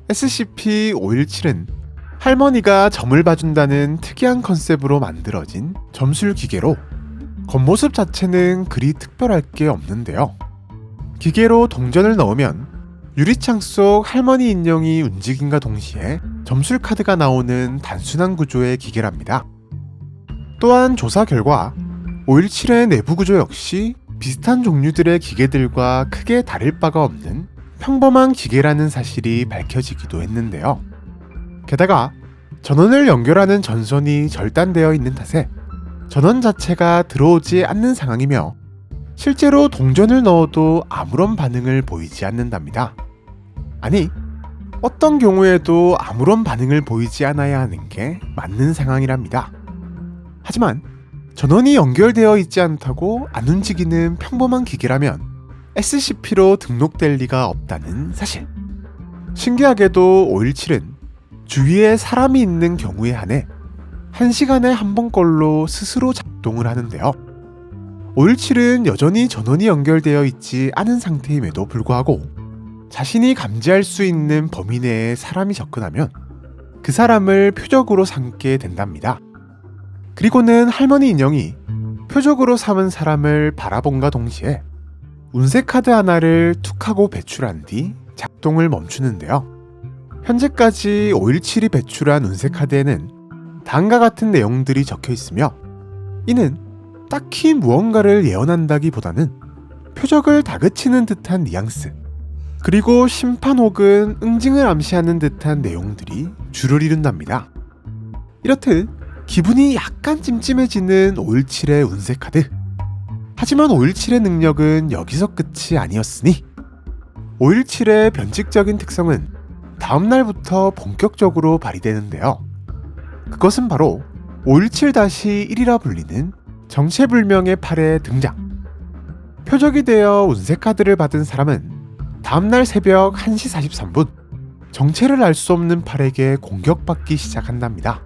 SCP-517은 할머니가 점을 봐준다는 특이한 컨셉으로 만들어진 점술 기계로 겉모습 자체는 그리 특별할 게 없는데요. 기계로 동전을 넣으면 유리창 속 할머니 인형이 움직임과 동시에 점술 카드가 나오는 단순한 구조의 기계랍니다. 또한 조사 결과 517의 내부 구조 역시 비슷한 종류들의 기계들과 크게 다를 바가 없는 평범한 기계라는 사실이 밝혀지기도 했는데요. 게다가 전원을 연결하는 전선이 절단되어 있는 탓에 전원 자체가 들어오지 않는 상황이며 실제로 동전을 넣어도 아무런 반응을 보이지 않는답니다. 아니, 어떤 경우에도 아무런 반응을 보이지 않아야 하는 게 맞는 상황이랍니다. 하지만 전원이 연결되어 있지 않다고 안 움직이는 평범한 기계라면 SCP로 등록될 리가 없다는 사실. 신기하게도 517은 주위에 사람이 있는 경우에 한해 1시간에 한 번꼴로 스스로 작동을 하는데요. 517은 여전히 전원이 연결되어 있지 않은 상태임에도 불구하고 자신이 감지할 수 있는 범위 내에 사람이 접근하면 그 사람을 표적으로 삼게 된답니다. 그리고는 할머니 인형이 표적으로 삼은 사람을 바라본과 동시에 운세 카드 하나를 툭 하고 배출한 뒤 작동을 멈추는데요. 현재까지 517이 배출한 운세 카드에는 다음과 같은 내용들이 적혀 있으며 이는 딱히 무언가를 예언한다기보다는 표적을 다그치는 듯한 뉘앙스, 그리고 심판 혹은 응징을 암시하는 듯한 내용들이 주를 이룬답니다. 이렇듯 기분이 약간 찜찜해지는 517의 운세 카드. 하지만 517의 능력은 여기서 끝이 아니었으니 517의 변칙적인 특성은 다음날부터 본격적으로 발휘되는데요. 그것은 바로 517-1이라 불리는 정체불명의 팔의 등장. 표적이 되어 운세 카드를 받은 사람은 다음날 새벽 1시 43분 정체를 알 수 없는 팔에게 공격받기 시작한답니다.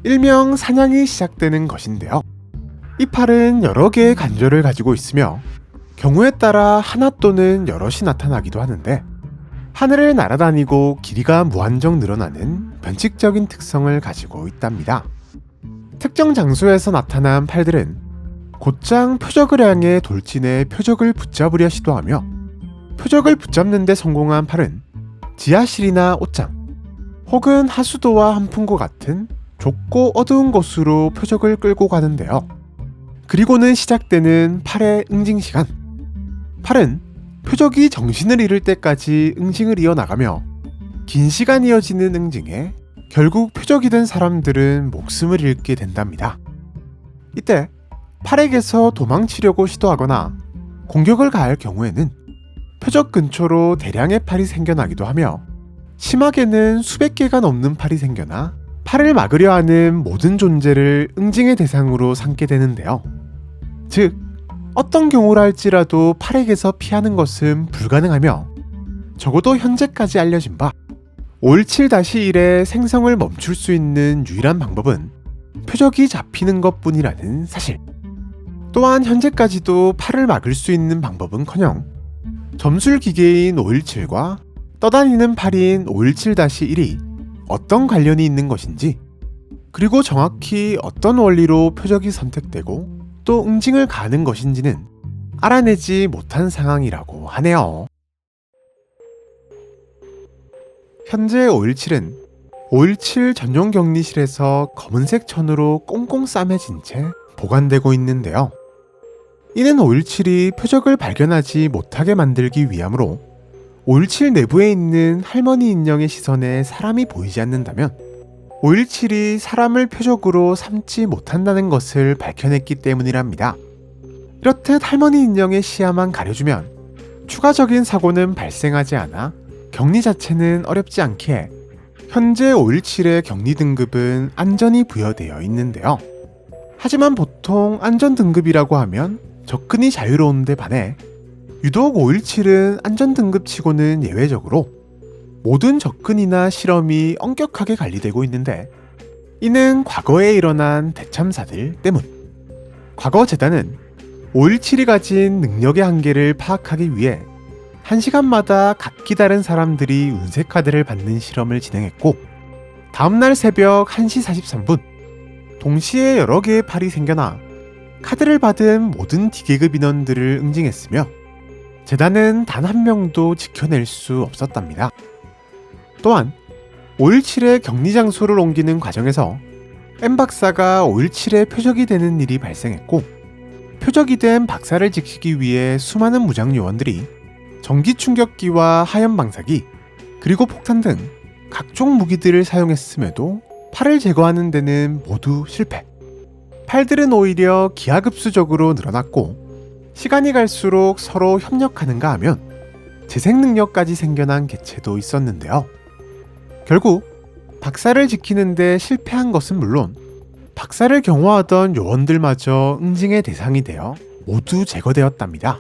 일명 사냥이 시작되는 것인데요. 이 팔은 여러 개의 관절을 가지고 있으며 경우에 따라 하나 또는 여럿이 나타나기도 하는데 하늘을 날아다니고 길이가 무한정 늘어나는 변칙적인 특성을 가지고 있답니다. 특정 장소에서 나타난 팔들은 곧장 표적을 향해 돌진해 표적을 붙잡으려 시도하며 표적을 붙잡는 데 성공한 팔은 지하실이나 옷장 혹은 하수도와 한풍구 같은 좁고 어두운 곳으로 표적을 끌고 가는데요. 그리고는 시작되는 팔의 응징 시간. 팔은 표적이 정신을 잃을 때까지 응징을 이어나가며 긴 시간 이어지는 응징에 결국 표적이 된 사람들은 목숨을 잃게 된답니다. 이때 팔에게서 도망치려고 시도하거나 공격을 가할 경우에는 표적 근처로 대량의 팔이 생겨나기도 하며 심하게는 수백 개가 넘는 팔이 생겨나 팔을 막으려 하는 모든 존재를 응징의 대상으로 삼게 되는데요. 즉, 어떤 경우라 할지라도 팔에게서 피하는 것은 불가능하며 적어도 현재까지 알려진 바 517-1의 생성을 멈출 수 있는 유일한 방법은 표적이 잡히는 것뿐이라는 사실. 또한 현재까지도 팔을 막을 수 있는 방법은커녕 점술 기계인 517과 떠다니는 팔인 517-1이 어떤 관련이 있는 것인지, 그리고 정확히 어떤 원리로 표적이 선택되고 또 응징을 가는 것인지는 알아내지 못한 상황이라고 하네요. 현재 517은 517 전용 격리실에서 검은색 천으로 꽁꽁 싸매진 채 보관되고 있는데요. 이는 517이 표적을 발견하지 못하게 만들기 위함으로 517 내부에 있는 할머니 인형의 시선에 사람이 보이지 않는다면 517이 사람을 표적으로 삼지 못한다는 것을 밝혀냈기 때문이랍니다. 이렇듯 할머니 인형의 시야만 가려주면 추가적인 사고는 발생하지 않아 격리 자체는 어렵지 않기에 현재 517의 격리 등급은 안전이 부여되어 있는데요. 하지만 보통 안전 등급이라고 하면 접근이 자유로운 데 반해 유독 517은 안전 등급치고는 예외적으로 모든 접근이나 실험이 엄격하게 관리되고 있는데 이는 과거에 일어난 대참사들 때문. 과거 재단은 517이 가진 능력의 한계를 파악하기 위해 1시간마다 각기 다른 사람들이 운세 카드를 받는 실험을 진행했고, 다음날 새벽 1시 43분, 동시에 여러 개의 팔이 생겨나 카드를 받은 모든 D계급 인원들을 응징했으며 재단은 단 한 명도 지켜낼 수 없었답니다. 또한 5.17의 격리 장소를 옮기는 과정에서 M 박사가 5.17의 표적이 되는 일이 발생했고, 표적이 된 박사를 지키기 위해 수많은 무장 요원들이 전기 충격기와 하연 방사기, 그리고 폭탄 등 각종 무기들을 사용했음에도 팔을 제거하는 데는 모두 실패. 팔들은 오히려 기하급수적으로 늘어났고, 시간이 갈수록 서로 협력하는가 하면 재생 능력까지 생겨난 개체도 있었는데요. 결국 박사를 지키는데 실패한 것은 물론 박사를 경호하던 요원들마저 응징의 대상이 되어 모두 제거되었답니다.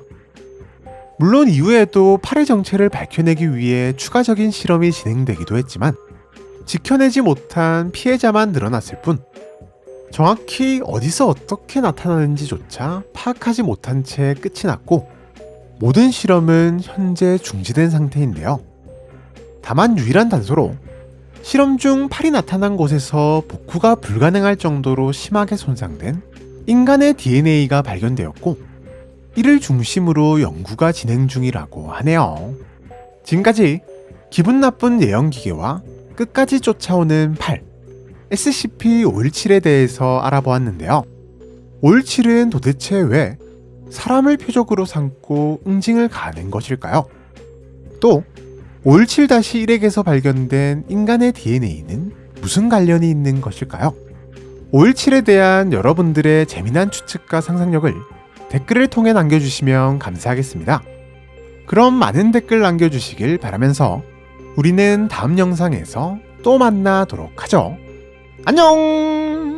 물론 이후에도 팔의 정체를 밝혀내기 위해 추가적인 실험이 진행되기도 했지만 지켜내지 못한 피해자만 늘어났을 뿐, 정확히 어디서 어떻게 나타나는지조차 파악하지 못한 채 끝이 났고, 모든 실험은 현재 중지된 상태인데요. 다만 유일한 단서로 실험 중 팔이 나타난 곳에서 복구가 불가능할 정도로 심하게 손상된 인간의 DNA가 발견되었고, 이를 중심으로 연구가 진행 중이라고 하네요. 지금까지 기분 나쁜 예언기계와 끝까지 쫓아오는 팔, SCP-517에 대해서 알아보았는데요. 517은 도대체 왜 사람을 표적으로 삼고 응징을 가하는 것일까요? 또 517-1에게서 발견된 인간의 DNA는 무슨 관련이 있는 것일까요? 517에 대한 여러분들의 재미난 추측과 상상력을 댓글을 통해 남겨주시면 감사하겠습니다. 그럼 많은 댓글 남겨주시길 바라면서 우리는 다음 영상에서 또 만나도록 하죠. 안녕!